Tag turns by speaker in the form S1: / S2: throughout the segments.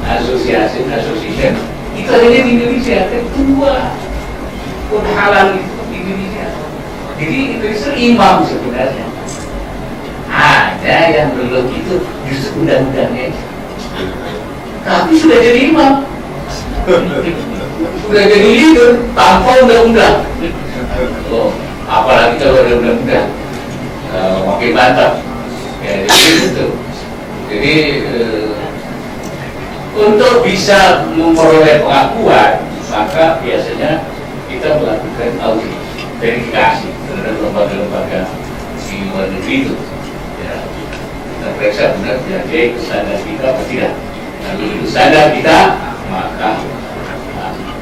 S1: association itu hanya di Indonesia, kedua pun halal itu di Indonesia. Jadi Indonesia imam sebenarnya, hanya yang belum itu justru undang-undangnya, tapi sudah jadi imam, sudah jadi leader tanpa undang-undang. Oh, apalagi kalau ada undang-undang, makin mantap. Ya, jadi itu. Jadi untuk bisa memperoleh pengakuan, maka biasanya kita melakukan audit, verifikasi terhadap lembaga-lembaga di luar negeri itu. Ya, kita periksa benar jadi standar kita atau tidak. Kalau itu standar kita, maka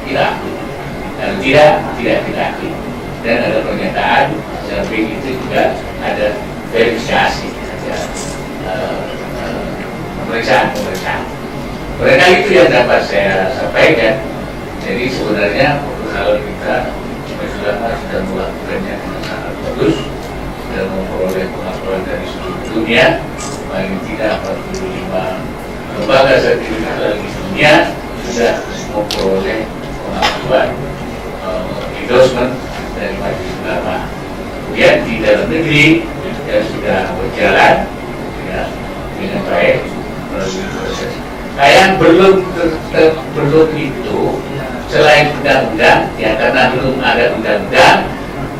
S1: tidak. Kalau tidak kita akui. Dan ada pernyataan samping itu juga ada verifikasi, ya, pemeriksaan. Mereka itu yang dapat saya sampaikan. Jadi sebenarnya kalau kita sudah melakukannya dengan sangat bagus dan memperoleh pengakuan dari seluruh dunia, paling tidak 45 lembaga sertifikat halal di dunia sudah memperoleh pengakuan endorsement dari Majelis Ulama. Kemudian di dalam negeri yang sudah berjalan, ya, dengan baik melalui proses. Nah, yang belum itu selain undang-undang, ya karena belum ada undang-undang,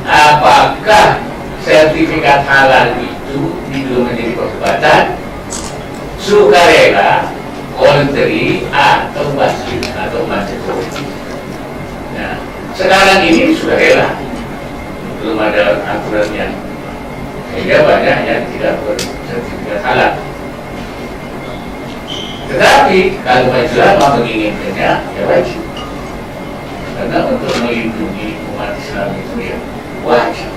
S1: apakah sertifikat halal itu belum menjadi perdebatan, sukarela, voluntary atau wajib atau mandatory. Nah, sekarang ini sukarela, belum ada aturan yang, sehingga banyak yang tidak bersertifikat halal. Tetapi kalau Majelis Ulama menginginkannya, ya wajib. Karena untuk melindungi umat Islam itu ya wajib.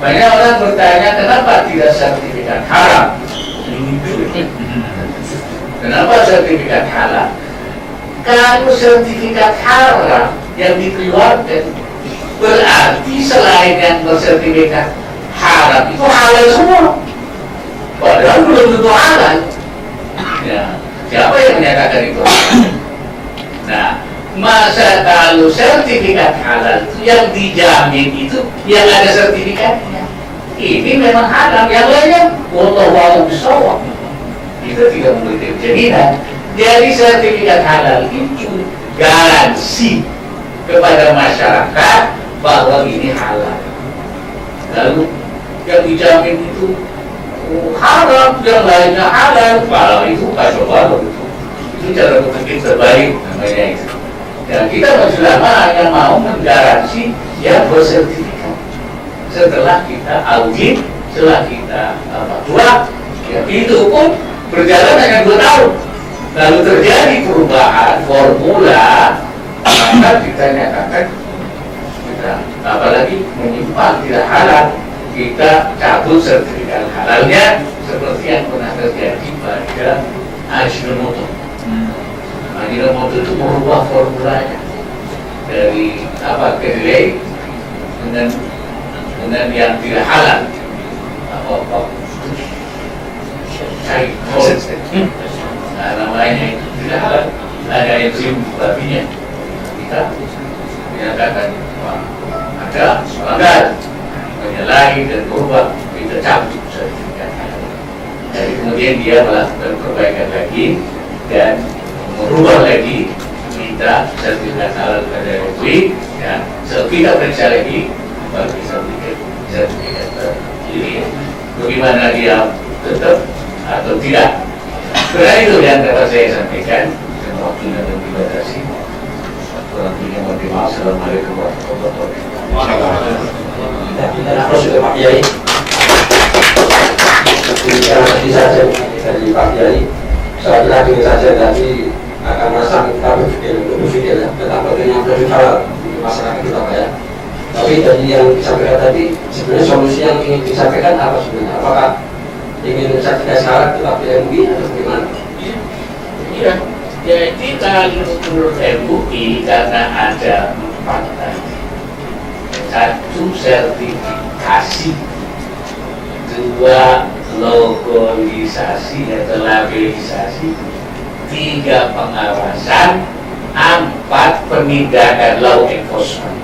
S1: Banyak orang bertanya, kenapa tidak sertifikat halal? Kenapa sertifikat halal? Kalau sertifikat halal yang dikeluarkan, berarti selain yang bersertifikat halal itu halal semua. Padahal belum tentu halal. Ya. Siapa yang menyatakan itu? Nah, masa kalau sertifikat halal itu yang dijamin itu yang ada sertifikatnya, ini memang halal, yang lainnya wallahu a'lam bishawab, itu tidak memiliki jaminan. Jadi sertifikat halal itu garansi kepada masyarakat bahwa ini halal. Lalu yang dijamin itu haram, yang lainnya halal, kalau itu kacau balau itu cara berpikir terbaik namanya itu. Dan kita Majelis Ulama hanya mau menggaransi yang bersertifikat. Setelah kita audit, setelah kita tua, ya, itu pun berjalan hanya 2 tahun. Lalu terjadi perubahan formula, maka kita nyatakan kita apalagi menyimpang tidak halal, kita cabut sertifikat halalnya, seperti yang pernah terjadi pada Ajinomoto. Ajinomoto itu merubah formulanya dari kedelai dengan yang tidak halal, nah namanya itu tidak halal, ada enzim babinya. Kita menyatakan ada pelanggaran, menyalahi dan berubah, kita cabut sertifikat. Jadi kemudian dia melakukan perbaikan lagi dan merubah lagi, minta sertifikat halal pada MUI, dan kita periksa lagi baru bisa berikan sertifikat. Jadi bagaimana dia tetap atau tidak? Karena itu yang dapat saya sampaikan, dan waktunya dan dibatasi. Kurang lebihnya mohon maaf. Assalamualaikum warahmatullahi wabarakatuh.
S2: Terus juga Pak Kiai, bicara tadi saja dari Pak Kiai, saya kira dengan saja tadi akan masang kita berpikir ya, tentang bagaimana produk halal di masyarakat kita Pak ya. Tapi dari yang disampaikan tadi, sebenarnya solusi yang ingin disampaikan apa sebenarnya? Apakah ingin sertifikasi halal tetap di MUI atau bagaimana?
S1: Iya, jadi kalau menurut MUI karena ada 4 tadi. 1 sertifikasi, 2 logoisasi atau labelisasi, 3 pengawasan, 4 penindakan law enforcement.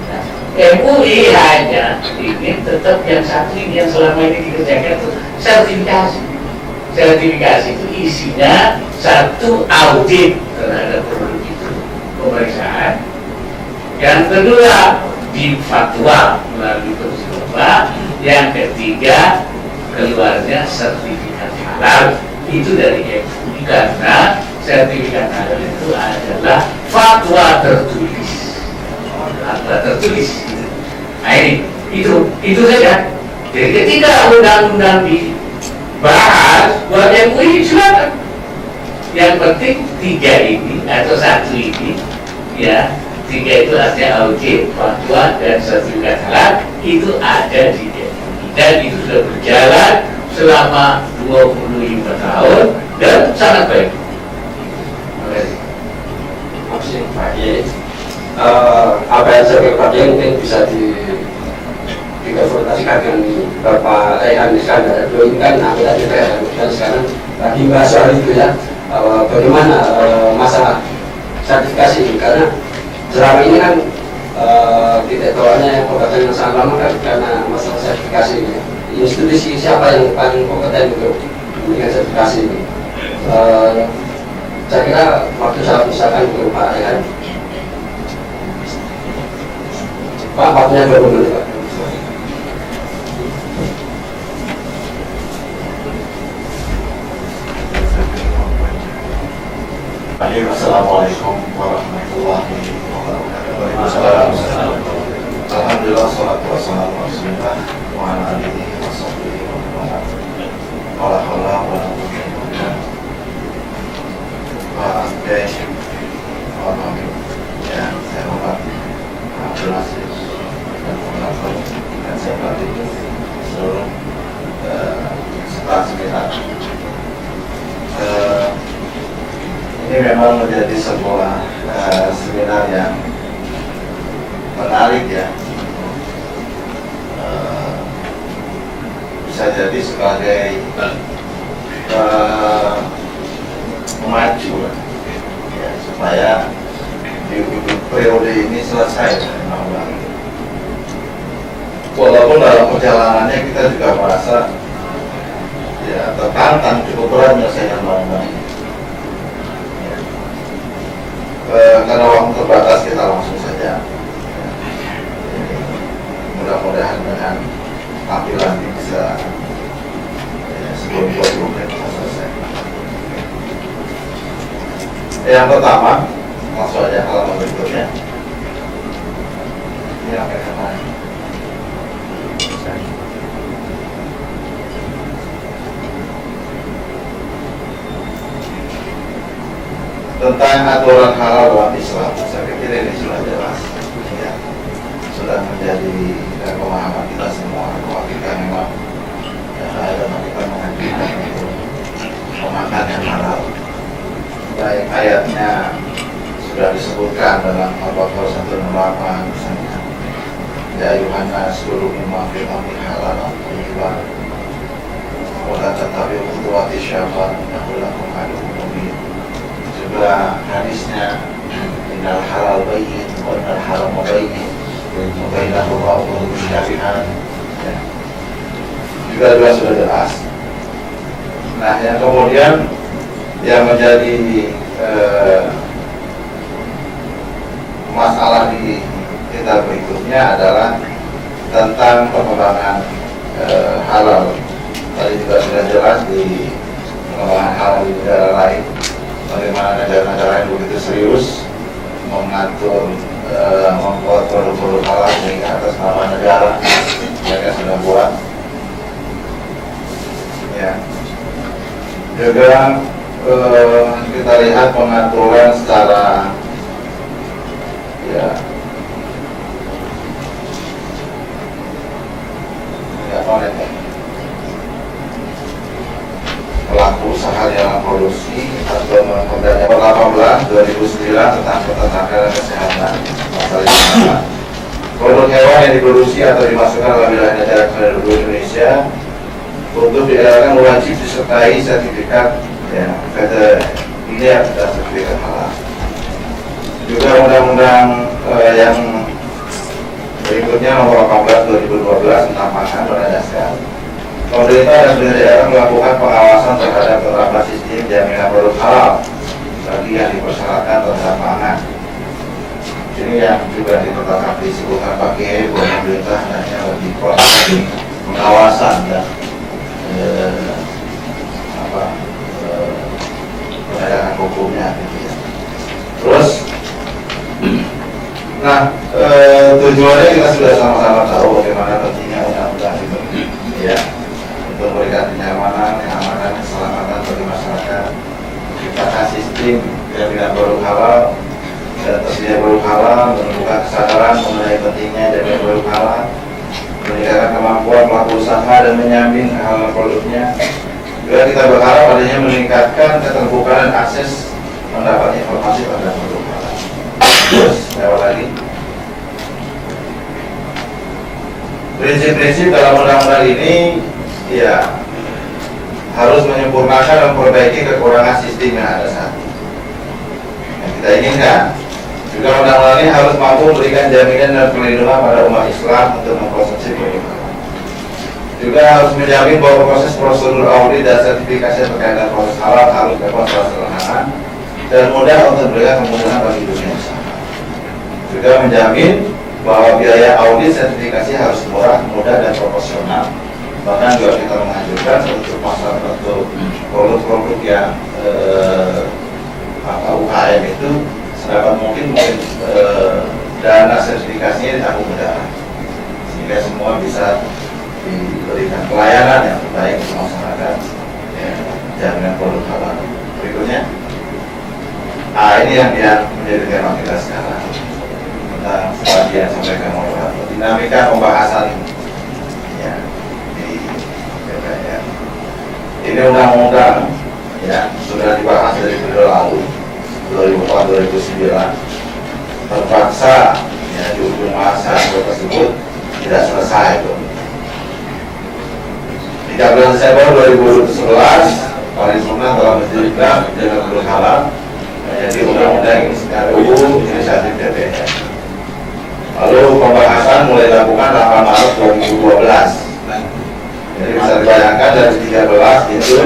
S1: Nah, MUI hanya ingin tetap yang satu ini yang selama ini dikerjakan itu sertifikasi. Sertifikasi itu isinya satu audit terhadap produk itu, pemeriksaan. Yang kedua di fatwa melalui peristiwa. Yang ketiga keluarnya sertifikat halal itu dari MUI karena sertifikat halal itu adalah fatwa tertulis. Fatwa tertulis. Nah ini itu saja. Jadi ketika undang-undang dibahas buat MUI silakan. Yang penting 3 ini atau 1 ini ya. 3 itu artinya audit, fatwa, dan sertifikat halal itu ada di MUI dan itu sudah berjalan selama 25 tahun dan sangat baik. Terima kasih.
S2: Maksud Pak Kiai, apa yang saya Pak Kiai mungkin bisa dikonfrontasikan dengan Bapak Andi Iskandar. Beliau ini kan anggota DPR dan sekarang lagi bahas soal itu ya, bagaimana masalah sertifikasi ini, karena selama ini kan titik tolaknya pengobatan yang sangat lama kan karena masalah sertifikasi ini. Institusi siapa yang paling kompeten untuk memberikan sertifikasi ini? Saya kira waktu saya misalkan untuk Pak Rehan. Pak, waktunya berapa menit Pak?
S3: Assalamualaikum warahmatullahi wabarakatuh. Alhamdulillah, salatu wassalamu ala Rasulillah wa ala alihi wa sahbihi wa man wala haula wa la quwwata illa billah. Pak Kiai, ya, saya hormat Abdul Aziz dan Muhammad dan saya hormati seluruh peserta seminar. Ini memang menjadi sebuah seminar yang menarik ya, bisa jadi sebagai memacu ya, supaya di periode ini selesai undang-undang ini. Walaupun dalam perjalanannya kita juga merasa ya tertantang cukup berat menyelesaikan undang-undang ini. Karena waktu terbatas kita langsung saja. Mudah-mudahan dengan tampilan ini bisa sebelum 20 menit bisa selesai. Yang pertama, langsung aja halaman berikutnya. Ini akan kemarin. Tentang aturan halal dalam Islam, saya pikir ini sudah jelas ya, sudah menjadi pemahaman kita semua bahwa kita memang kita menganjurkan untuk memakan yang halal. Baik ayatnya sudah disebutkan dalam Al-Baqarah 168 misalnya, ya ayuhan nas kulu mimma fil ardi halalan thayyiban wa la tattabi'u khutuwati syaitan innahu lakum aduwwun mubin. Juga hadisnya innal halal bayyin wa innal haram bayyin wa bainahuma umurun mushtabihat. Juga sudah jelas. Nah, yang kemudian yang menjadi masalah di kita berikutnya adalah tentang pengembangan halal. Tadi juga sudah jelas di pengembangan halal di negara lain, bagaimana negara-negara yang begitu serius mengatur membuat produk-produk halal sehingga atas nama negara mereka sudah buat. Ya. Juga kita lihat pengaturan secara ya pelaku usaha dalam produksi atau Perda 18 2009 tentang peternakan dan kesehatan pasal 5. Produk hewan yang diproduksi atau dimasukkan dalam wilayah negara kesatuan Republik Indonesia untuk diedarkan wajib disertai sertifikat ya, VTI tidak ada sertifikat halal. Juga undang-undang yang berikutnya nomor 18 2012 tentang pangan menegaskan pemerintah dan daerah melakukan pengawasan terhadap penerapan sistem jaminan produk halal bagi yang dipersyaratkan terhadap pangan. Ini yang juga ditetapkan disebutkan pakai bahwa pemerintah hanya lebih koordinasi pengawasan dan penegakan hukumnya gitu ya. Terus tujuannya kita sudah sama-sama tahu bagaimana pentingnya undang-undang itu ya, untuk memberikan kenyamanan, keamanan, keselamatan bagi masyarakat, menciptakan sistem jaminan produk halal dan tersedia produk halal, menumbuhkan kesadaran mengenai pentingnya jaminan produk halal, meningkatkan kemampuan pelaku usaha dan menjamin halal produknya. Juga kita berharap adanya meningkatkan keterbukaan dan akses mendapat informasi pada produk halal. Terus, lewat lagi. Prinsip-prinsip dalam undang-undang ini ya harus menyempurnakan dan memperbaiki kekurangan sistem yang ada saat ini. Yang kita inginkan juga undang-undang ini harus mampu memberikan jaminan dan perlindungan pada umat Islam untuk mengkonsumsi produk halal. Juga harus menjamin bahwa proses prosedur audit dan sertifikasi terkait dengan proses halal harus dapat secara sederhana dan mudah untuk memberikan kemudahan bagi dunia usaha. Juga menjamin bahwa biaya audit sertifikasi harus murah, mudah, dan proporsional. Bahkan juga kita menganjurkan untuk masalah untuk produk-produk yang UKM itu sedapat mungkin dana sertifikasinya ditanggung negara, sehingga semua bisa diberikan pelayanan yang terbaik untuk masyarakat ya, jaminan produk halal. Berikutnya, ini yang menjadi tema kita sekarang. Seperti yang sampaikan moderator, dinamika pembahasan ini ya, di DPR. Ini undang-undang ya sudah dibahas dari periode lalu 2004-2009. Terpaksa ya di ujung masa tersebut tidak selesai. 13 Desember 2011 paripurna telah menjadikan jaminan produk halal menjadi undang-undang ini secara umum inisiatif DPR. Lalu pembahasan mulai dilakukan 8 Maret 2012. Jadi bisa dibayangkan dari 13 itu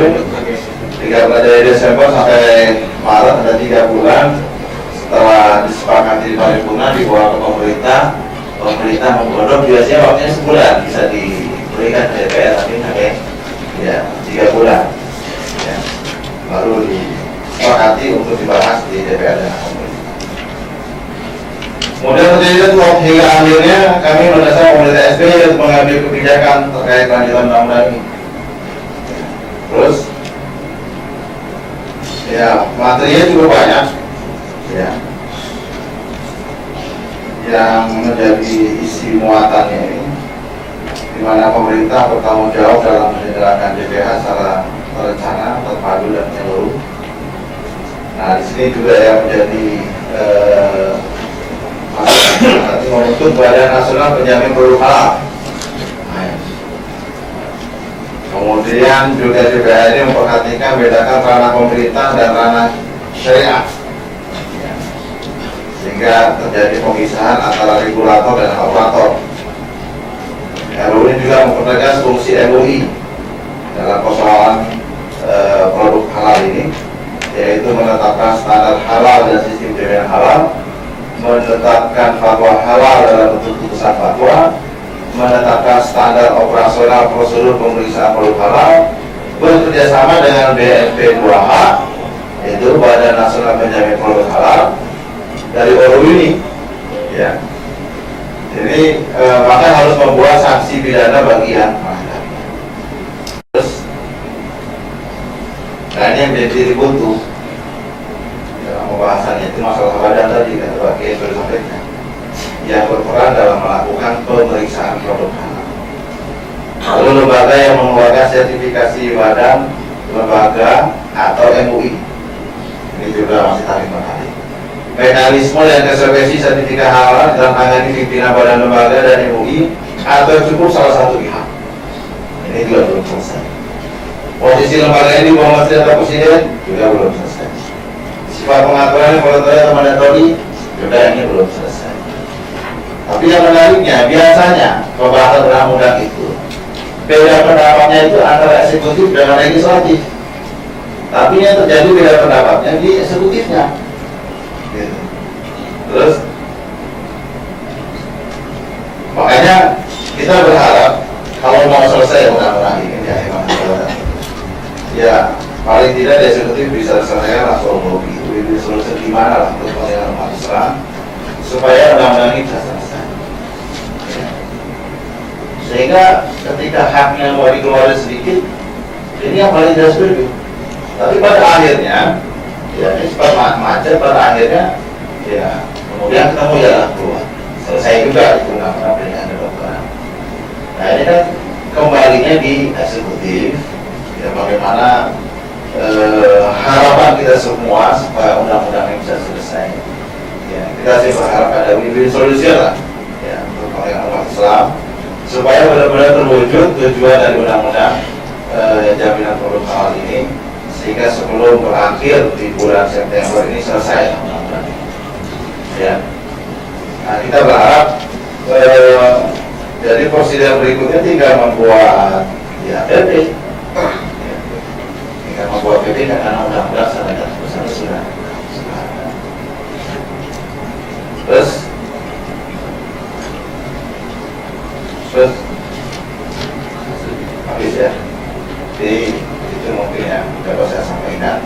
S3: 13 dari Desember sampai Maret ada 3 bulan setelah disepakati di paripurna dibawa ke pemerintah. Pemerintah menggodok biasanya waktunya sebulan bisa diberikan ke DPR, tapi pakai ya 3 bulan. Ya. Lalu disepakati untuk dibahas di DPR dan pemerintah. Kemudian terjadi hingga akhirnya kami mendesak pemerintah SBY untuk mengambil kebijakan terkait lanjutan undang-undang ini. Terus, ya materinya cukup banyak, ya, yang menjadi isi muatannya ini, di mana pemerintah bertanggung jawab dalam menjalankan DPH secara terencana, terpadu dan menyeluruh. Nah, di sini juga yang menjadi menuntut Badan Nasional Penjamin Produk Halal. Kemudian juga DPR ini memperhatikan bedakan ranah pemerintah dan ranah syariah, sehingga terjadi pemisahan antara regulator dan operator. RUU ini juga mempertegas fungsi MUI dalam persoalan produk halal ini, yaitu menetapkan standar halal dan sistem jaminan halal, menetapkan fatwa halal dalam bentuk putusan fatwa, menetapkan standar operasional prosedur pemeriksaan produk halal, bekerjasama dengan BNP 2H, yaitu Badan Nasional Penjamin Produk Halal dari RUU ini, ya. Jadi maka harus membuat sanksi pidana bagi yang melanggar. Terus, nah ini yang menjadi buntu pembahasannya itu masalah badan tadi kan sebagai sampaikan yang berperan dalam melakukan pemeriksaan produk halal. Lalu lembaga yang mengeluarkan sertifikasi badan, lembaga atau MUI, ini juga masih tarik menarik. Mekanisme dan konsekuensi sertifikat halal ditangani pimpinan badan lembaga dan MUI atau cukup salah satu pihak. Ini juga belum selesai. Posisi lembaga ini Muhammad Presiden juga belum selesai. Soal pengaturan voluntary atau mandatory, juga ini belum selesai. Tapi yang menariknya, biasanya pembahasan undang-undang itu beda pendapatnya itu antara eksekutif dengan legislatif. Tapi yang terjadi beda pendapatnya di eksekutifnya. Gitu. Terus, makanya kita berharap kalau mau selesai undang-undang ini di akhir masa ya paling tidak di eksekutif bisa selesaikan langsung lobby itu solusi gimana lah untuk penilaian umat Islam supaya undang-undang ini bisa selesai. Sehingga ketika haknya mau dikeluarkan sedikit, ini yang paling tidak setuju. Tapi pada akhirnya, ya ini sempat macet, pada akhirnya, ya kemudian ketemu jalan keluar. Selesai juga itu undang-undang pendidikan kedokteran. Nah ini kan kembalinya di eksekutif, ya bagaimana harapan kita semua supaya undang-undang ini bisa selesai. Ya kita sih berharap ada win-win solution lah, ya untuk pendidikan umat Islam supaya benar-benar terwujud tujuan dari undang-undang jaminan produk halal ini, sehingga sebelum berakhir di bulan September ini selesai undang-undang ini. Ya. Nah, kita berharap jadi prosedur berikutnya tinggal membuat ya PP, ya, tinggal membuat PP karena undang-undang sudah. Terus habis ya. Jadi itu mungkin yang dapat saya sampaikan.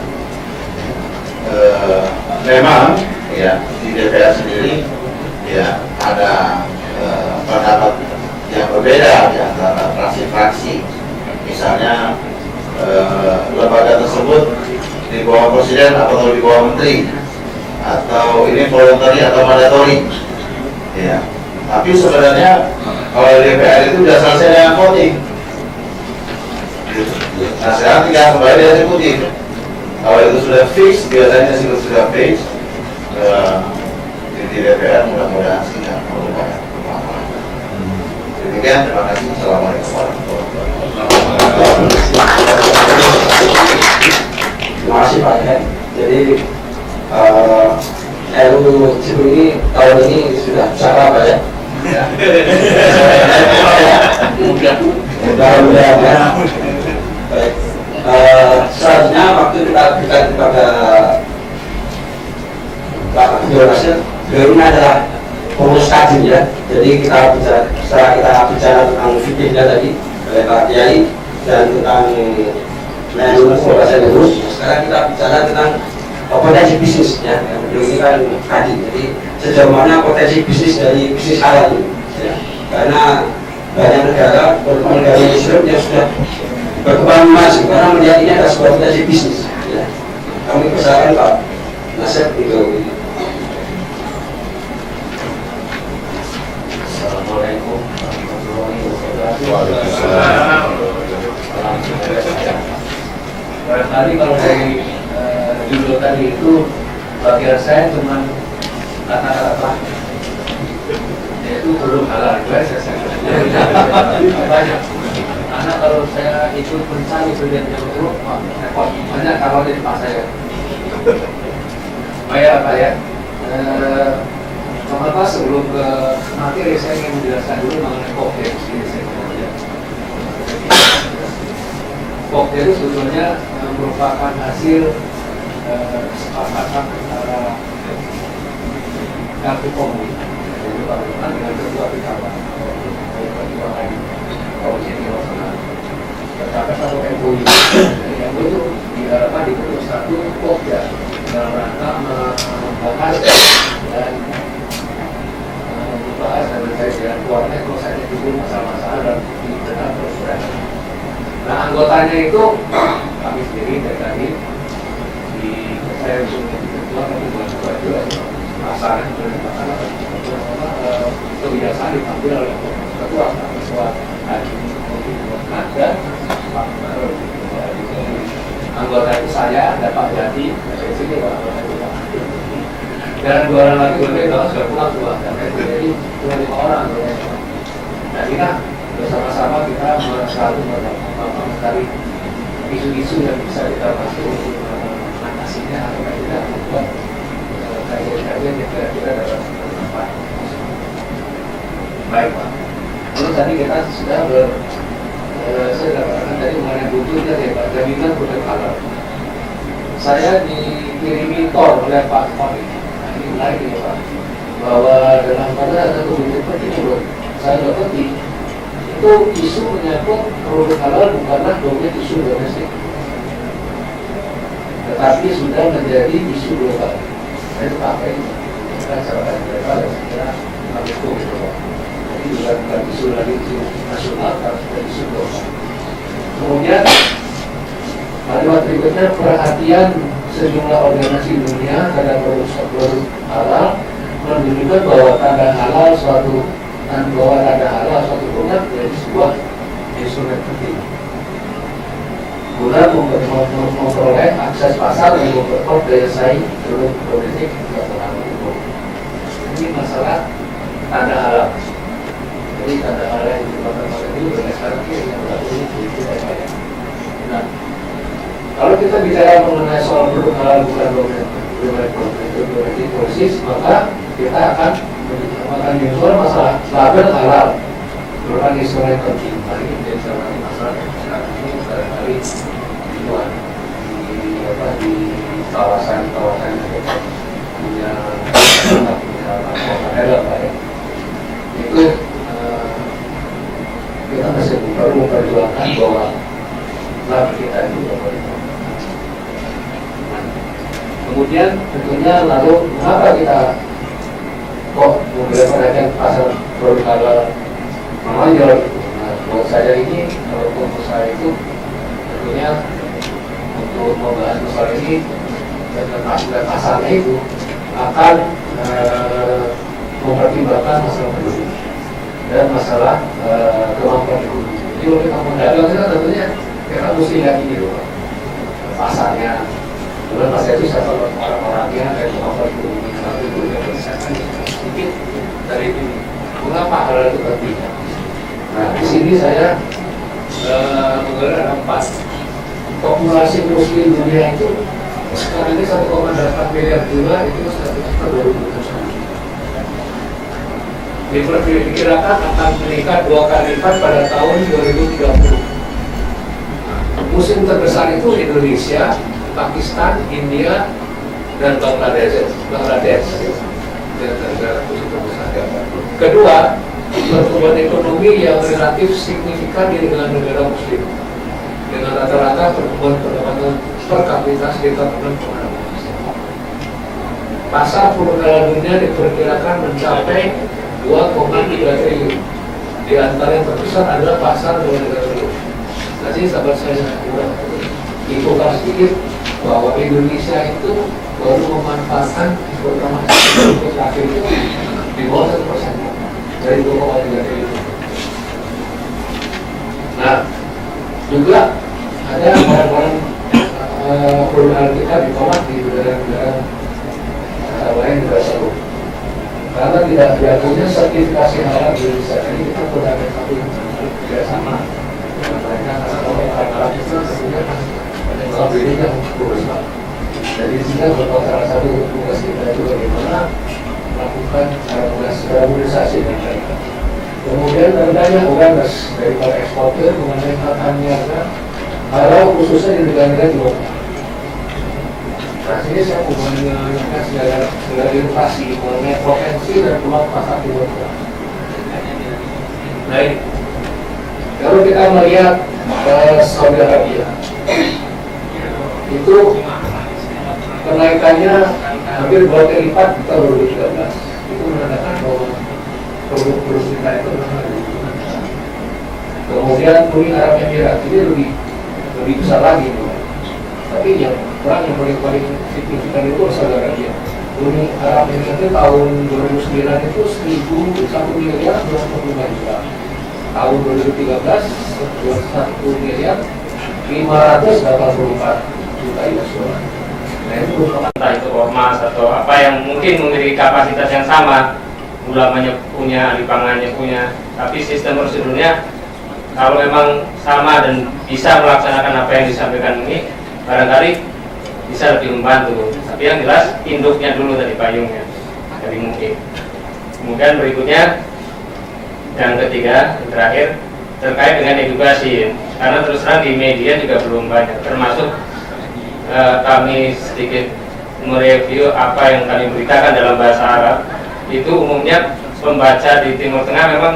S3: Memang ya di DPR sendiri ya ada pendapat yang berbeda di antara fraksi-fraksi. Misalnya lembaga tersebut di bawah presiden atau di bawah menteri, atau ini voluntary atau mandatory. Ya. Tapi sebenarnya kalau DPR itu sudah selesai dengan voting. Nah sekarang tinggal kembali di eksekutif. Kalau itu sudah fix, biasanya sudah fix di DPR, mudah-mudahan sih tidak perlu banyak permasalahan. Demikian, terima kasih. Assalamualaikum warahmatullahi wabarakatuh.
S2: Terima kasih Pak Hen. Jadi RUU CIP ini tahun ini sudah bicara Pak ya? Mudah-mudahan ya. Baik. Selanjutnya waktu kita berikan kepada Pak Abdul Nasir. Beliau ini adalah pengurus kaji ya. Jadi kita bicara, setelah kita bicara tentang fikihnya tadi oleh Pak Kiai dan tentang menurut bahasa lurus, sekarang kita bicara tentang potensi bisnis ya. Beliau ini kan kaji. Jadi sejauh mana potensi bisnis dari bisnis halal ini ya. Karena banyak negara, terutama negara Islam yang sudah berkembang maju karena melihat ini adalah sebuah potensi bisnis ya. Kami persilakan Pak Nasir itu.
S1: Assalamualaikum warahmatullahi wabarakatuh. Barangkali kalau dari judul tadi itu bagian saya cuma kata-kata yaitu belum halal, saya banyak. Karena kalau saya ikut mencari berlian yang buruk, repot. Banyak kalau di tempat saya. Oh ya Pak ya. Pertama sebelum ke materi saya ingin menjelaskan dulu mengenai koktail ini. Koktail itu sebetulnya merupakan hasil kesepakatan antara kartu komuni dengan ketua PKB tercapai satu MOU. Yang itu diharapkan dibentuk satu Pokja dalam rangka membahas dan membahas dan berkait dengan keluarga kalau saya timbul masalah-masalah dan di tengah persoalan. Nah anggotanya itu kami sendiri dari tadi di saya usulnya di ketua tapi bukan ketua itu pasangan kebiasaan diambil oleh ketua dan anggota itu saya ada Pak Yadi dari sini dan 2 orang lagi berbeda sudah pulang dua jadi cuma 5 orang. Nah kita bersama-sama kita selalu mencari isu-isu yang bisa kita masuk mengatasinya atau tidak membuat tadi kita sudah saya katakan tadi mengenai butuhnya ya Pak, jaminan produk halal. Saya dikirimi tol oleh Pak Koni, ini menarik ya Pak, bahwa dalam pada satu butuh penting menurut saya dapat itu isu menyangkut produk halal bukanlah domain isu domestik, tetapi sudah menjadi isu global. Saya pakai kita cara global dan segera itu gitu Pak. Jadi bukan isu lagi isu nasional, tapi isu global. Kemudian kalimat berikutnya, perhatian sejumlah organisasi dunia terhadap produk halal menunjukkan bahwa tanda halal suatu produk menjadi sebuah instrumen penting guna memperoleh akses pasar dan memperkuat daya saing produk domestik internasional. Ini masalah tanda halal. Jadi tanda halal yang dikeluarkan itu berdasarkan yang berlaku di kita. Nah, kalau kita bicara mengenai soal produk halal bukan domestik polisis, maka kita akan menunjukkan masalah label halal merupakan instrumen penting. Hari ini menjadi salah satu masalah yang ini barangkali di kawasan-kawasan yang punya daerah Pak ya. Itu kita masih perlu memperjuangkan bahwa label kita itu kemudian tentunya lalu mengapa kita kok membeli perhatian pasar produk halal menonjol. Nah, buat saya ini, untuk saya itu tentunya untuk membahas masalah ini dan pasarnya itu akan mempertimbangkan masalah penduduk dan masalah kemampuan ekonomi. Jadi kalau kita mendagang kita tentunya kita mesti lihat ini dulu pasarnya. Kemudian pasar itu siapa orang-orangnya dan kemampuan ekonomi. Satu itu yang sedikit dari ini. Mengapa hal itu penting? Nah, di sini saya menggelar 4. Populasi muslim dunia itu sekarang ini 1,8 miliar jiwa, itu 1 juta 2021. Diperkirakan akan meningkat 2 kali lipat pada tahun 2030. Muslim terbesar itu Indonesia, Pakistan, India, dan Bangladesh. Kedua, pertumbuhan ekonomi yang relatif signifikan di negara Muslim, dengan rata-rata pertumbuhan pendapatan per kapita sekitar 6%. Pasar perdagangan dunia diperkirakan mencapai 2,3 triliun. Di antara yang terbesar adalah pasar luar negara dulu. Nanti sahabat saya dibuka sedikit bahwa Indonesia itu baru memanfaatkan pertama terakhir itu di bawah 1% dari 2,3 triliun. Nah, juga ada barang-barang produk kita ditolak di negara-negara lain juga seru. Karena tidak diakuinya sertifikasi halal di Indonesia. Jadi kita berada satu yang tidak sama dengan mereka. Karena halal itu tentunya kalau bedanya berbeda. Jadi di sini merupakan salah satu tugas kita itu bagaimana melakukan harmonisasi dengan mereka. Kemudian rendahnya awareness dari para eksportir mengenai hak niaga halal khususnya di negara-negara Timur. Nah, sini saya mau mengingatkan segala inovasi mengenai potensi dan peluang pasar Timur Tengah. Nah, ini kalau kita melihat Saudi Arabia, itu kenaikannya hampir 2 kali lipat di tahun 2013. Itu menandakan bahwa produk-produk kita itu kemudian Uni Arab Emirat ini lebih besar lagi, tapi yang paling signifikan itu Saudi Arabia. Uni Arab Emirat itu tahun 2009 itu 1 miliar 25 juta, tahun 2013 1 miliar 584 juta US dollar. Nah, itu
S4: entah itu ormas atau apa yang mungkin memiliki kapasitas yang sama, ulamanya punya, ahli pangannya punya, tapi sistem prosedurnya kalau memang sama dan bisa melaksanakan apa yang disampaikan ini, barangkali bisa lebih membantu. Tapi yang jelas induknya dulu tadi, payungnya, jadi mungkin. Kemudian berikutnya Dan ketiga, yang terakhir, terkait dengan edukasi, karena terus terang di media juga belum banyak, termasuk kami sedikit mereview apa yang kami beritakan dalam bahasa Arab. Itu umumnya pembaca di Timur Tengah memang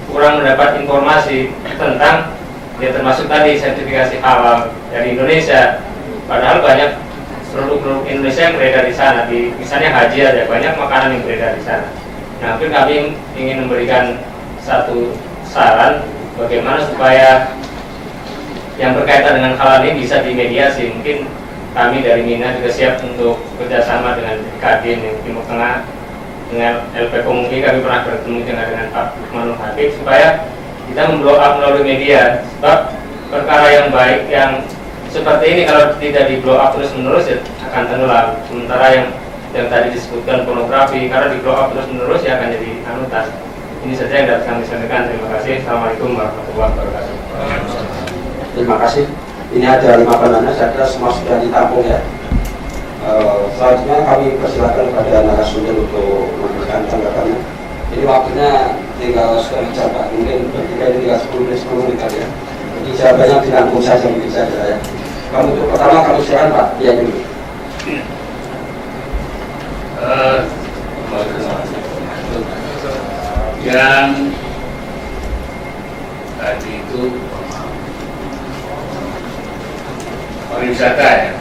S4: kurang mendapat informasi tentang, ya termasuk tadi sertifikasi halal dari Indonesia. Padahal banyak produk-produk Indonesia yang beredar di sana, misalnya haji aja banyak makanan yang beredar di sana. Nah, mungkin kami ingin memberikan satu saran bagaimana supaya yang berkaitan dengan halal ini bisa dimediasi. Mungkin kami dari Mina juga siap untuk bekerjasama dengan Kadin yang Timur Tengah, dengan LP Komungki. Kami pernah bertemu dengan Pak Lukmanul Habib supaya kita memblow up melalui media. Sebab perkara yang baik yang seperti ini kalau tidak di blow up terus menerus ya akan tenggelam. Sementara yang tadi disebutkan pornografi, karena di blow up terus menerus ya akan jadi anutan. Ini saja yang dapat kami sampaikan. Terima kasih. Assalamualaikum warahmatullahi wabarakatuh.
S2: Terima kasih. Ini ada 5 penanya, saya kira semua sudah ditampung ya. Selanjutnya kami persilakan kepada narasumber untuk memberikan tanggapannya. Ini waktunya tinggal setengah jam Pak, mungkin bertiga ini tinggal 10 menit kali ya. Jadi jawabannya dirangkum saja mungkin saja ya. Kamu untuk pertama kami silakan Pak, ya dulu.
S1: Yang tadi itu pariwisata ya.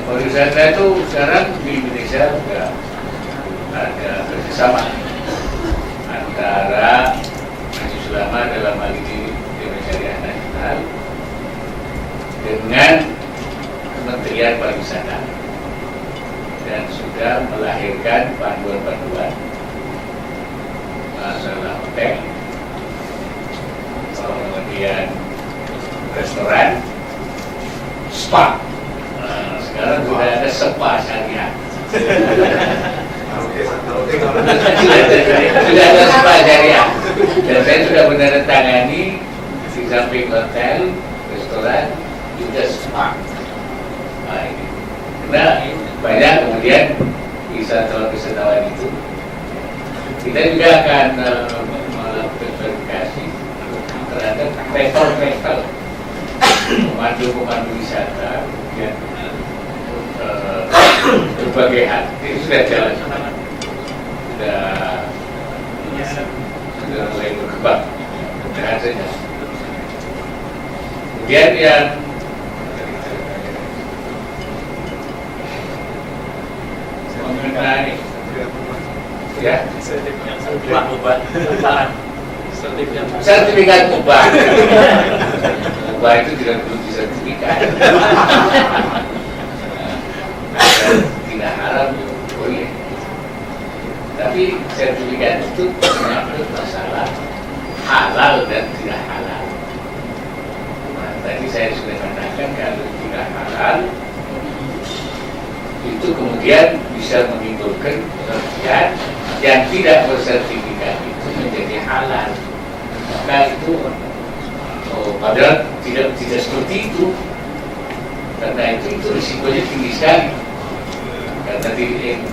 S1: Pariwisata itu sekarang di Indonesia juga ada kerjasama antara Majelis Ulama dalam hal ini Dewan Syariah Nasional dengan Kementerian Pariwisata, dan sudah melahirkan panduan-panduan masalah hotel, kemudian restoran, spa. Sekarang sudah ada spa syariah. Sudah ada spa syariah. Dan saya sudah menandatangani di samping hotel, restoran, juga spa. Nah, ini. Karena banyak kemudian wisatawan itu, kita juga akan melakukan verifikasi terhadap travel, pemandu wisata, kemudian berbagai hal. Ini sudah jalan, sudah mulai berkembang. Mudah-mudahan saja. Kemudian yang mengenai ya sertifikat mubah. Mubah itu tidak perlu disertifikat. Tidak haram boleh. Tapi sertifikat itu menyangkut masalah halal dan tidak halal. Nah, tadi saya sudah katakan kalau tidak halal itu kemudian bisa menimbulkan pengertian yang tidak bersertifikat itu menjadi halal. Maka itu padahal tidak seperti itu. Karena itu risikonya tinggi sekali. Karena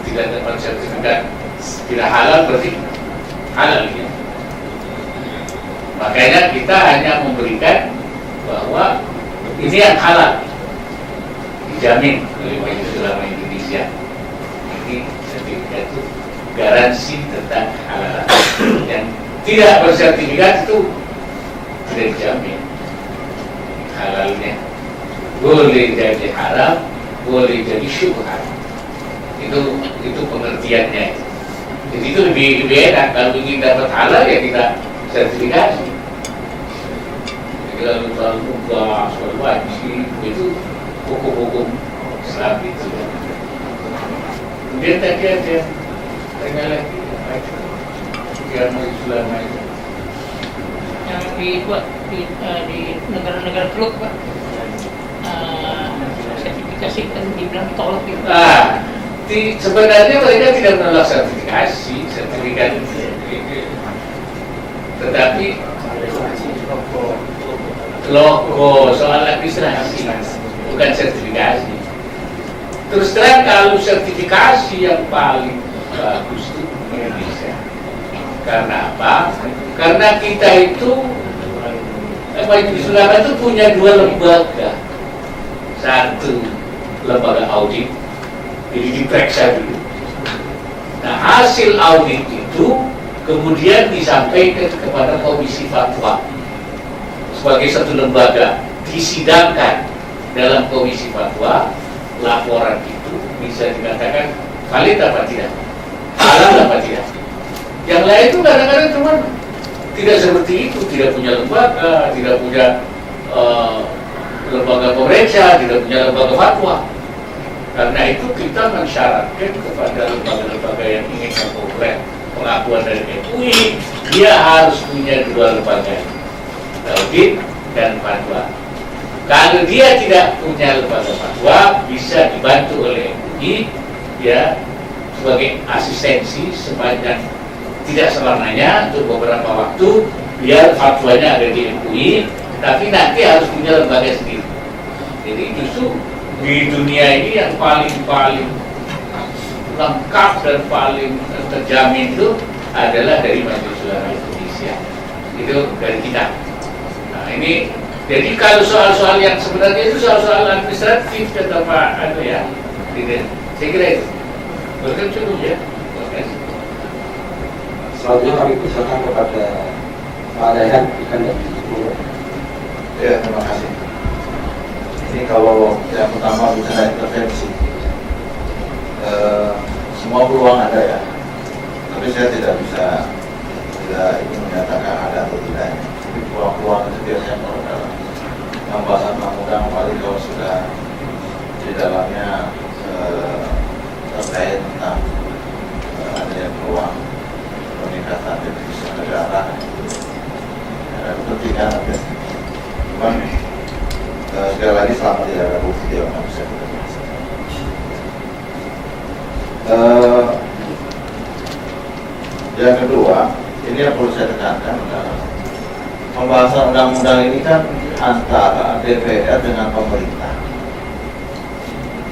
S1: tidak dapat sertifikat tidak halal berarti halal ya. Makanya kita hanya memberikan bahwa ini yang halal, dijamin oleh Majelis Ulama Indonesia. Ini sertifikat itu garansi tentang halalan. Yang tidak bersertifikat itu tidak dijamin halalnya. Boleh jadi haram, boleh jadi syubhat. Itu pengertiannya. Jadi itu lebih enak. Kalau ingin dapat halal ya kita sertifikasi. Kalau lupa soal wajib itu hukum-hukum Islam itu. Kemudian tadi ada tanya lagi yang Islam itu
S5: yang dibuat di negara-negara teluk Pak, sertifikasi kan dibilang tolak gitu.
S1: Sebenarnya mereka tidak menolak sertifikat, tetapi logo soal administrasi bukan sertifikasi. Terus terang kalau sertifikasi yang paling bagus itu Indonesia. Karena apa? Karena kita itu Majelis Ulama itu punya dua lembaga. Satu lembaga audit, jadi diperiksa dulu. Nah, hasil audit itu kemudian disampaikan kepada Komisi Fatwa sebagai satu lembaga, disidangkan dalam Komisi Fatwa. Laporan itu bisa dikatakan valid apa tidak, halal apa tidak. Yang lain itu kadang-kadang cuma tidak seperti itu, tidak punya lembaga, tidak punya lembaga pemeriksa, tidak punya lembaga fatwa. Karena itu kita mensyaratkan kepada lembaga-lembaga yang ingin memperoleh pengakuan dari MUI, dia harus punya dua lembaga, audit dan fatwa. Kalau dia tidak punya lembaga fatwa, bisa dibantu oleh MUI ya sebagai asistensi sepanjang tidak selamanya untuk beberapa waktu, biar fatwanya ada di MUI, tapi nanti harus punya lembaga sendiri. Jadi justru di dunia ini yang paling lengkap dan paling terjamin itu adalah dari Majelis Ulama Indonesia. Itu dari kita. Nah ini, jadi kalau soal-soal yang sebenarnya itu soal-soal administratif kata Pak ya, gitu. Saya kira itu. Berarti cukup ya.
S2: Selanjutnya kami persilakan kepada Pak Dayhan ikan dan
S3: Ya, terima kasih. Ini kalau yang pertama bicara intervensi, semua peluang ada ya, tapi saya tidak ini menyatakan ada atau tidaknya. Tapi peluang-peluang itu biasanya kalau dalam pembahasan undang-undang, apalagi kalau sudah di dalamnya terkait tentang adanya peluang peningkatan devisa negara, ada kepentingan ada. Cuman sekali lagi selama tidak ada bukti dia nggak bisa kita bahas. Yang kedua, ini yang perlu saya tekankan adalah pembahasan undang-undang ini kan antara DPR dengan pemerintah.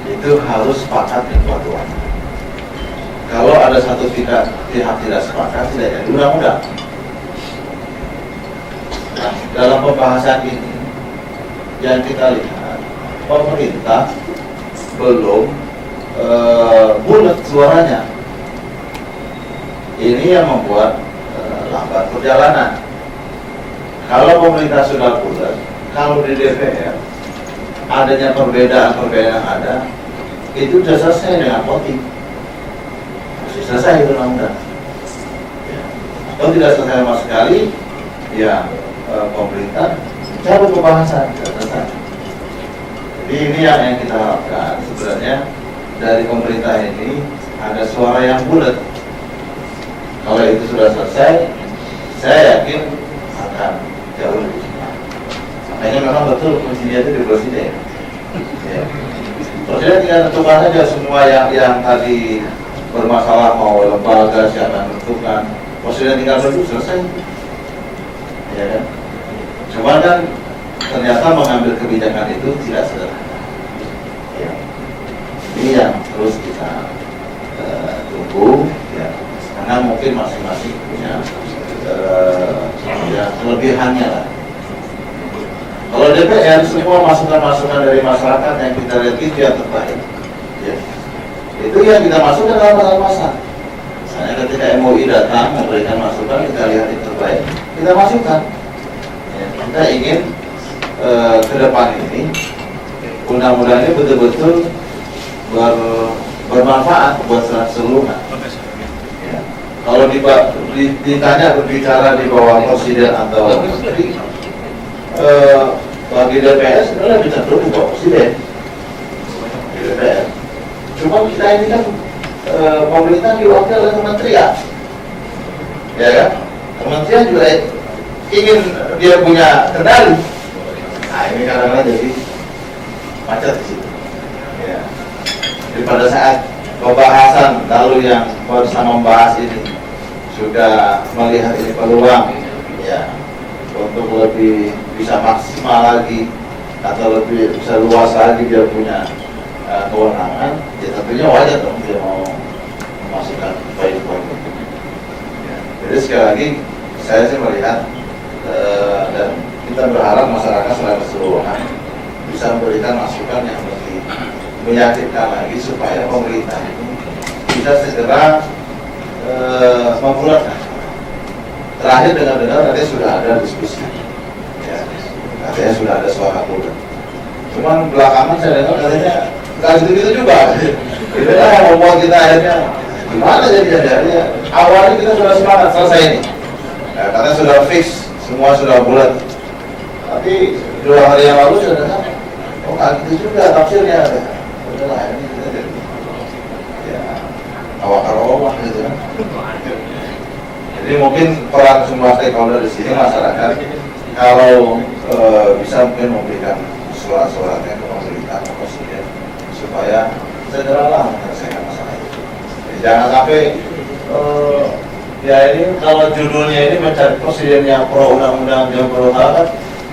S3: Itu harus sepakat keduanya. Kalau ada satu pihak tidak sepakat, tidak jadi undang-undang. Nah, dalam pembahasan ini yang kita lihat, pemerintah belum bulat suaranya. Ini yang membuat lambat perjalanan. Kalau pemerintah sudah bulat, kalau di DPR adanya perbedaan yang ada, itu sudah selesai dengan voting. Selesai itu undang-undang. Ya. Kalau tidak selesai sama sekali, ya pemerintah cabut pembahasan, selesai. Jadi ini yang kita harapkan sebenarnya dari pemerintah ini ada suara yang bulat. Kalau itu sudah selesai, saya yakin akan jauh lebih cepat. Makanya memang betul kuncinya itu di presiden. Ya. Presiden tinggal tentukan saja semua yang tadi bermasalah, mau lembaga siapa yang menentukan, presiden tinggal duduk selesai. Ya kan? Cuma kan ternyata mengambil kebijakan itu tidak sederhana. Ya. Ini yang terus kita tunggu. Ya. Karena mungkin masing-masing punya kelebihannya lah. Kalau DPR semua masukan-masukan dari masyarakat yang kita lihat itu yang terbaik. Ya. Itu yang kita masukkan dalam pasal-pasal. Misalnya ketika MUI datang memberikan masukan, kita lihat yang terbaik, kita masukkan. Ya, kita ingin ke depan ini undang-undang ini betul-betul bermanfaat buat keseluruhan. Ya. Kalau ditanya berbicara di bawah presiden atau menteri, bagi DPR sebenarnya lebih cenderung di bawah presiden. Di DPR. Cuma kita ini kan pemerintah diwakili oleh kementerian, ya kan? Kementerian juga ingin dia punya kendali. Nah ini kadang-kadang jadi macet di situ. Ya. Jadi pada saat pembahasan lalu yang bersama membahas ini sudah melihat ini peluang, ya, untuk lebih bisa maksimal lagi atau lebih bisa luas lagi dia punya kewenangan, ya tentunya wajar dong dia mau memasukkan poin-poin itu. Ya. Jadi sekali lagi saya sih melihat dan kita berharap masyarakat secara keseluruhan bisa memberikan masukan yang lebih meyakinkan lagi supaya pemerintah ini bisa segera membulatkan. Terakhir dengar-dengar nanti sudah ada diskusi, ya, katanya sudah ada suara bulat. Cuman belakangan saya dengar katanya nggak gitu-gitu juga. Itu yang membuat kita akhirnya gimana jadi awalnya kita sudah semangat selesai ini. Ya, katanya sudah fix, semua sudah bulat. Tapi 2 hari yang lalu sudah dengar, oh nggak gitu juga tafsirnya. Udahlah ini kita jadi ya awak-awak gitu kan. Jadi mungkin peran semua stakeholder di sini masyarakat kalau bisa mungkin memberikan surat-suratnya ke pemerintah ke presiden supaya segeralah menyelesaikan masalah itu. Jadi jangan sampai ya ini kalau judulnya ini mencari presiden yang pro undang-undang jam kan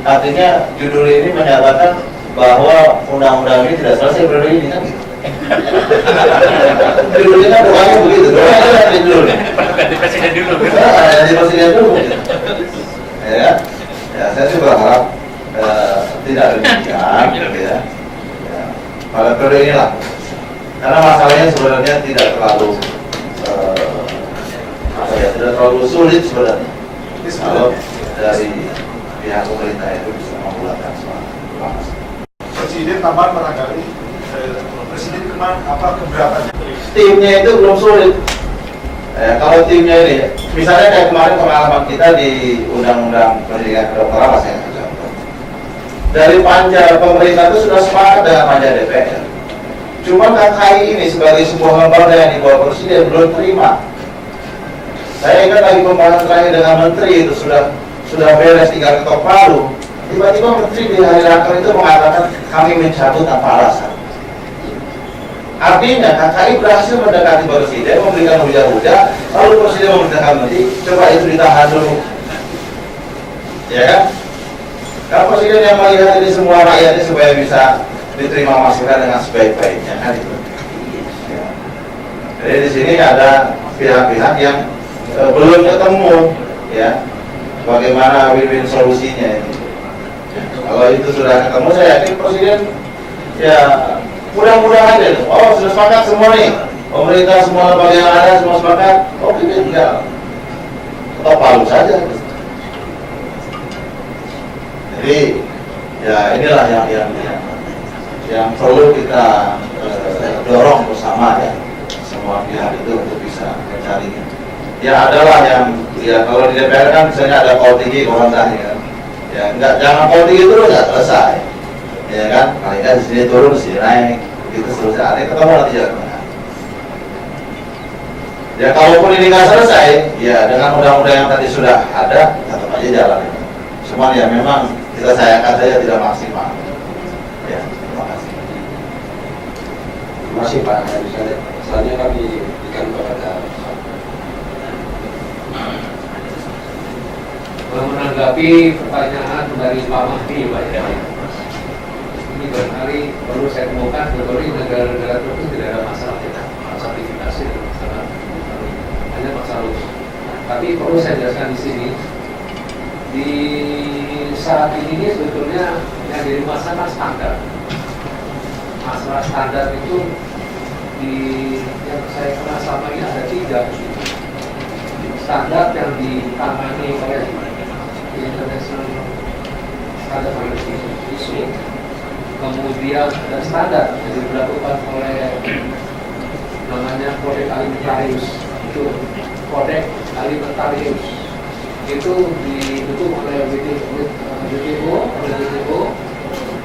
S3: artinya judul ini menyatakan bahwa undang-undang ini tidak selesai periode ini kan gitu. Judulnya kan bukannya begitu, doanya ganti judulnya.
S4: Ganti presiden dulu.
S3: Ganti presiden dulu gitu. Ya, saya sih berharap tidak demikian, gitu ya. Pada periode inilah, karena masalahnya sebenarnya tidak terlalu tidak terlalu sulit sebenarnya. Kalau dari pihak pemerintah itu bisa membulatkan semua.
S6: Presiden tambahan barangkali Presiden kemarin apa keberatannya?
S3: Timnya itu belum sulit. Kalau timnya ini, misalnya kayak kemarin pengalaman kita di Undang-Undang Pendidikan Kedokteran, saya contoh. Dari panja pemerintah itu sudah sepakat dengan panja DPR. Cuma KKI ini sebagai sebuah lembaga yang di bawah Presiden belum terima. Saya ingat lagi pembahasan terakhir dengan Menteri itu sudah beres, tinggal ketok palu. Tiba-tiba Menteri di hari raker itu mengatakan kami mencabut tanpa alasan. Artinya KKI berhasil mendekati Presiden, memberikan hujah-hujah, lalu Presiden memerintahkan Menteri, coba itu ditahan dulu. Ya kan? Kalau Presiden yang melihat ini semua rakyatnya supaya bisa diterima masukan dengan sebaik-baiknya kan itu. Ya. Jadi di sini ada pihak-pihak yang belum ketemu, ya, bagaimana win-win solusinya ini. Kalau itu sudah ketemu, saya yakin Presiden ya mudah-mudahan aja. Oh sudah sepakat semua nih, pemerintah semua lembaga yang ada semua sepakat. Oke, tinggal ketok palu saja. Jadi ya inilah yang perlu kita dorong bersama ya, semua pihak itu untuk bisa mencarinya. Ya adalah yang ya kalau di DPR kan misalnya ada kol tinggi komentahnya kan. Ya enggak, jangan kol tinggi terus nggak selesai. Ya kan, paling nggak di sini turun, di sini naik, begitu seterusnya. Ada ketemu nanti jalan tengah. Ya kalaupun ini nggak selesai, ya dengan undang-undang yang tadi sudah ada, tetap aja jalan. Cuman ya memang kita sayangkan saja tidak maksimal. Ya, terima kasih.
S2: Terima kasih Pak. Misalnya kami berikan kepada
S7: menanggapi pertanyaan dari Pak Mahdi, Pak ya. Ini barangkali perlu saya kemukakan, sebetulnya negara-negara itu tidak ada masalah ya, sertifikasi, hanya masalah. Tapi perlu saya jelaskan di sini, di saat ini sebetulnya yang jadi masalah standar. Masalah standar itu yang saya kenal selama ini ada 3 standar yang ditangani oleh International Standard Organization. Kemudian ada standar yang dilakukan oleh namanya Kodeks Alimentarius, itu Kodeks Alimentarius itu dibentuk oleh WTO,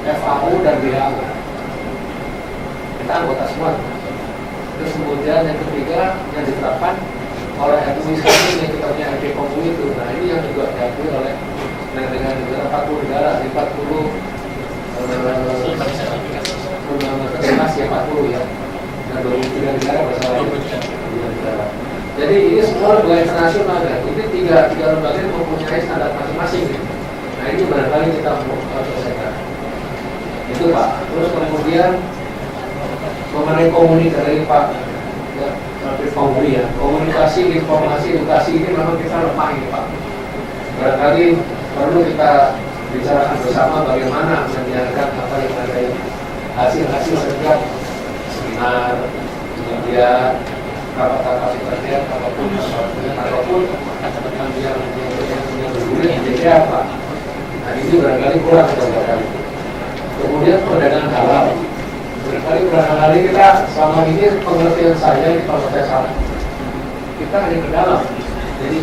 S7: FAO dan WHO. Kita anggota semua. Terus kemudian yang ketiga yang diterapkan oleh administrasi yang kita punya LPPOM itu. Nah ini yang juga diakui oleh negara 40 negara di 40 organisasi 40 ya, dan 23 negara bersama negara. Jadi ini semua lembaga internasional kan. Ini tiga lembaga mempunyai standar masing-masing. Nah ini barangkali kita mau selesaikan. Itu Pak. Terus kemudian mengenai komunikasi Pak, ya, ya, komunikasi, informasi, edukasi ini memang kita lemah ini Pak. barangkali perlu kita bicarakan bersama bagaimana menjalankan apa yang ada hasil-hasil setiap seminar, kemudian rapat-rapat internet, apapun yang bergulir menjadi apa. Nah ini barangkali kurang kita. Kemudian perdagangan halal. Barangkali barangkali kita selama ini pengertian saya di partai salah. Kita hanya ke dalam. Jadi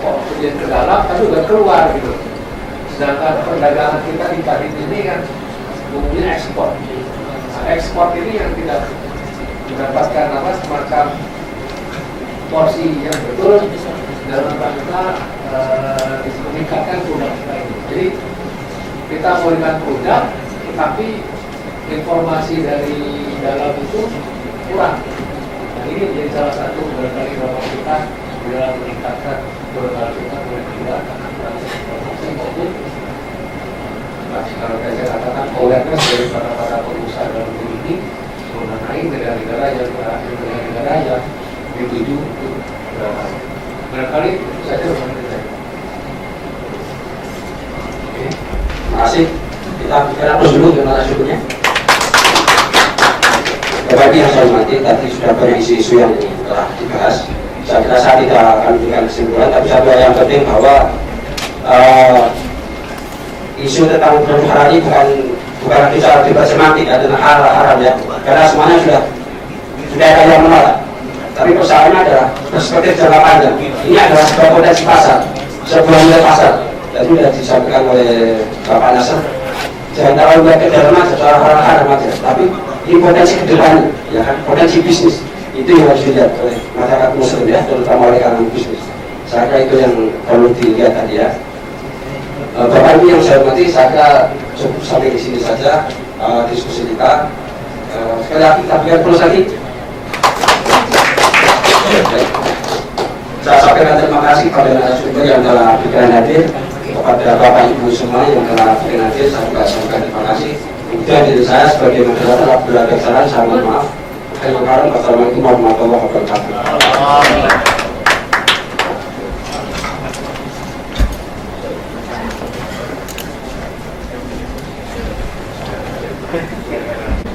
S7: kok kemudian ke dalam tapi udah keluar gitu. Sedangkan perdagangan kita di Kadin ini kan kemudian ekspor. Nah, ekspor ini yang tidak mendapatkan semacam porsi yang betul dalam rangka meningkatkan produk kita ini. Jadi kita memberikan produk, tetapi informasi dari dalam itu kurang. Nah, ini menjadi salah satu barangkali bahwa kita dalam meningkatkan produk kita boleh tidak informasi maupun kalau saya katakan awareness dari para pengusaha dalam negeri ini mengenai negara-negara yang dituju untuk barangkali itu saja menurut saya.
S2: Oke, terima kasih. Kita bicara terus dulu dengan narasumbernya. Bagi yang saya hormati, tadi sudah banyak isu-isu yang telah dibahas. Saya kira saya tidak akan memberikan kesimpulan, tapi satu yang penting bahwa isu tentang produk halal ini bukan bicara debat semantik dan haram ya, karena semuanya sudah ada yang menolak. Tapi persoalannya adalah perspektif jangka panjang. Ini adalah sebuah potensi pasar, sebuah nilai pasar. Dan itu sudah disampaikan oleh Bapak Nasr. Jangan terlalu banyak ke dalam aja, soal haram aja. Tapi ini potensi ke depan, ya kan, potensi bisnis. Itu yang harus dilihat oleh masyarakat muslim ya, terutama oleh kalangan bisnis. Saya kira itu yang perlu dilihat tadi ya. Bapak Ibu yang saya hormati, saya cukup sampai di sini saja diskusi kita. Sekali lagi kita berikan plus lagi. Saya sampaikan terima kasih kepada narasumber yang telah berkenan hadir, kepada Bapak Ibu semua yang telah berkenan hadir. Saya juga sampaikan terima kasih. Kemudian diri saya sebagai moderator Abdullah Beksaran, saya mohon maaf. Assalamualaikum warahmatullahi wabarakatuh.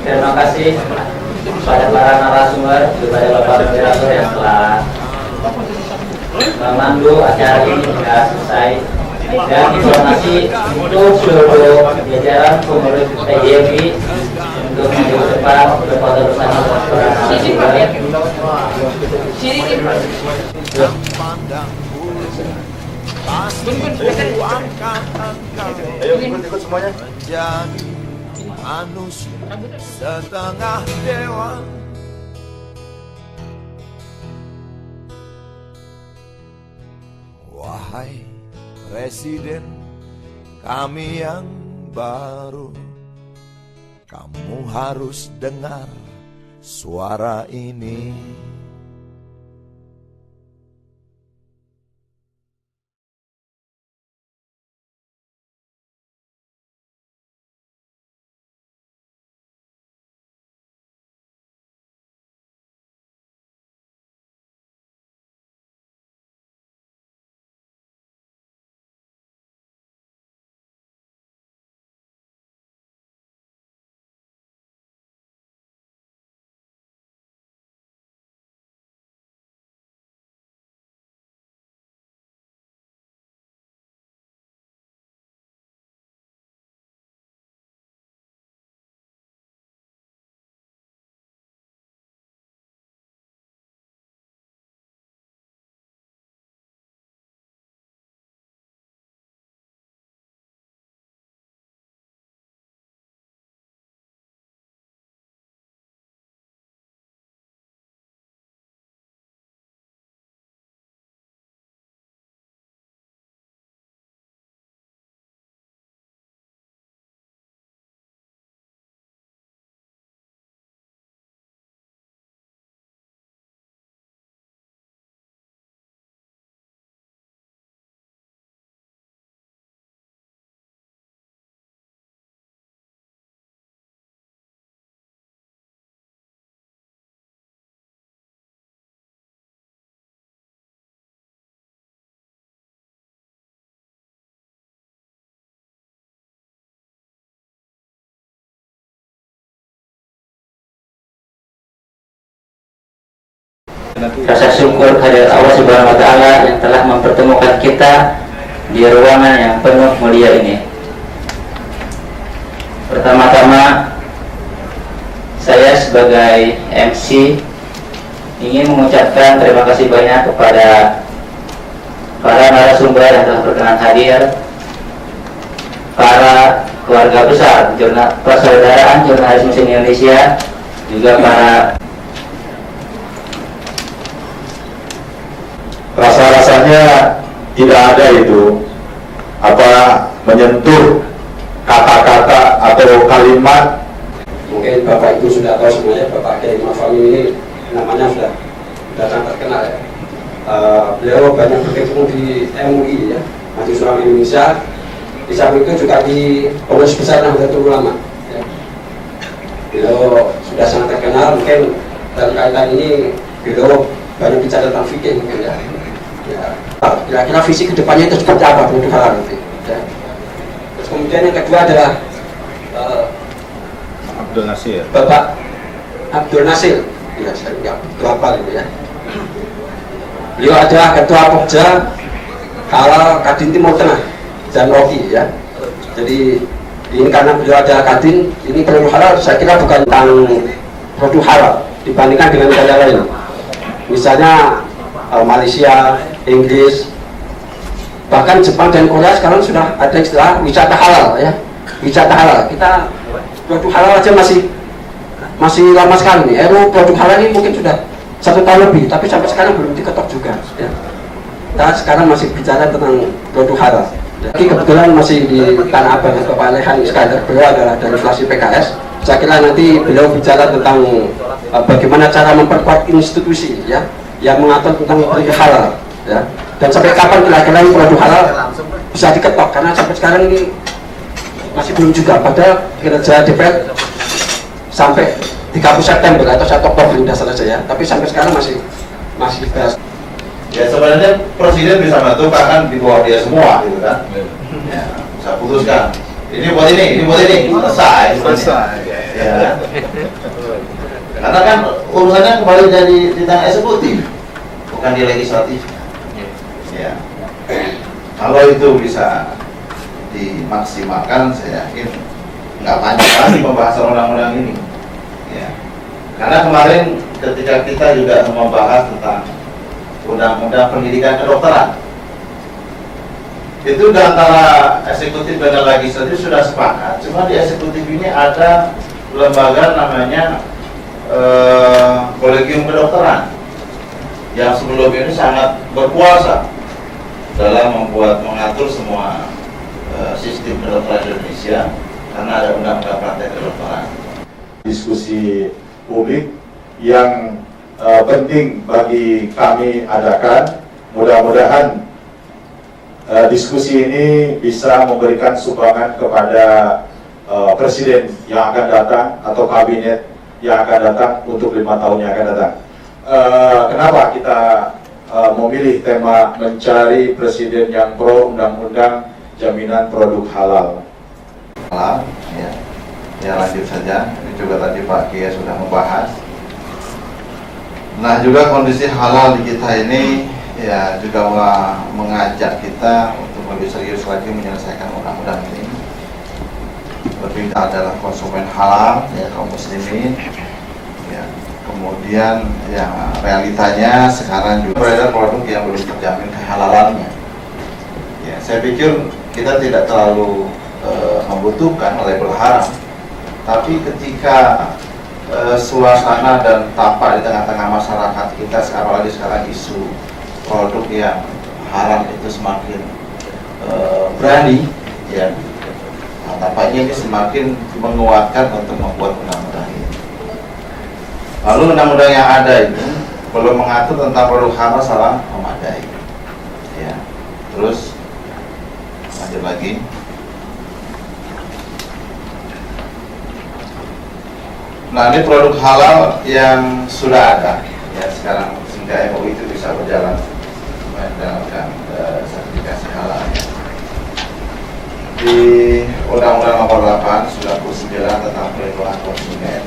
S8: Terima kasih kepada para narasumber, kepada Bapak Moderator yang telah memandu acara ini hingga selesai. Dan informasi untuk seluruh jajaran pengurus PGMI untuk maju depan berfoto bersama para narasumber.
S6: Ayo ikut semuanya.
S9: Manusia setengah dewa, wahai Presiden kami yang baru, kamu harus dengar suara ini.
S8: Rasa syukur kehadirat Allah Subhanahu wa Ta'ala yang telah mempertemukan kita di ruangan yang penuh mulia ini. Pertama-tama, saya sebagai MC ingin mengucapkan terima kasih banyak kepada para narasumber yang telah berkenan hadir, para keluarga besar persaudaraan jurnalis Muslim Indonesia, juga para
S6: Rasa-rasanya tidak ada itu menyentuh kata-kata atau kalimat.
S2: Mungkin Bapak Ibu sudah tahu semuanya, Bapak Kiai Ma'ruf Amin ini namanya sudah sangat terkenal ya. Beliau banyak berkecimpung di MUI ya, Majelis Ulama Indonesia. Di samping itu juga di Pengurus Besar Nahdlatul Ulama ya. Beliau sudah sangat terkenal, mungkin dalam kaitan ini beliau banyak bicara tentang fikih mungkin ya. Kira-kira visi kedepannya itu seperti apa produk halal nanti ya. Terus kemudian yang kedua adalah
S3: Abdul Nasir.
S2: Bapak Abdul Nasir ya, saya nggak betul apa itu ya. Beliau adalah ketua Pokja Halal Kadin Timur Tengah dan Rocky ya. Jadi ini karena beliau ada Kadin, ini produk halal saya kira bukan tentang produk halal dibandingkan dengan negara lain. Misalnya Malaysia, Inggris, bahkan Jepang dan Korea sekarang sudah ada istilah wisata halal ya. Wisata halal, kita produk halal aja masih lama sekali nih. Produk halal ini mungkin sudah 1 tahun lebih, tapi sampai sekarang belum diketok juga ya. Kita sekarang masih bicara tentang produk halal ya. Kebetulan masih di Tanah Abang atau Pak Lehan Iskandar, beliau adalah dari fraksi PKS. Saya kira nanti beliau bicara tentang bagaimana cara memperkuat institusi ya, yang mengatur tentang produk halal ya. Dan sampai kapan kira-kira produk halal bisa diketok, karena sampai sekarang ini masih belum juga, padahal kinerja DPR sampai 30 September atau 1 Oktober sudah selesai ya, tapi sampai sekarang masih dibahas.
S3: Ya sebenarnya presiden bisa menentukan kan di bawah dia semua gitu kan. Ya, bisa putuskan. Ini buat ini selesai. Ya. Karena kan urusannya kembali di tangan eksekutif, bukan di legislatif. Ya. Kalau itu bisa dimaksimalkan, saya yakin nggak panjang lagi pembahasan undang-undang ini. Ya. Karena kemarin ketika kita juga membahas tentang undang-undang pendidikan kedokteran, itu di antara eksekutif dan legislatif sudah sepakat. Cuma di eksekutif ini ada lembaga namanya Kolegium Kedokteran yang sebelum ini sangat berkuasa dalam mengatur semua sistem kedokteran Indonesia, karena ada undang-undang praktek kedokteran.
S6: Diskusi publik yang penting bagi kami adakan, mudah-mudahan diskusi ini bisa memberikan sumbangan kepada presiden yang akan datang atau kabinet yang akan datang untuk 5 tahun yang akan datang. Kenapa kita memilih tema mencari presiden yang pro undang-undang jaminan produk halal?
S3: Halal, ya lanjut saja. Ini juga tadi Pak Kiai sudah membahas. Nah, juga kondisi halal di kita ini ya juga mengajak kita untuk lebih serius lagi menyelesaikan undang-undang ini. Lebih adalah konsumen halal ya, kaum muslimin ya. Kemudian ya realitanya sekarang juga beredar produk yang belum terjamin kehalalannya ya. Saya pikir kita tidak terlalu membutuhkan label haram, tapi ketika suasana dan tampak di tengah-tengah masyarakat kita apalagi sekarang isu produk yang haram itu semakin berani ya. Nah, tampaknya ini semakin menguatkan untuk membuat undang-undang ini. Lalu undang-undang yang ada ini belum mengatur tentang produk halal secara memadai. Ya. Terus lanjut lagi. Nah, ini produk halal yang sudah ada ya sekarang sehingga MUI itu bisa berjalan menjalankan sertifikasi halal. Di Undang-Undang Nomor 8/99 tentang perlindungan konsumen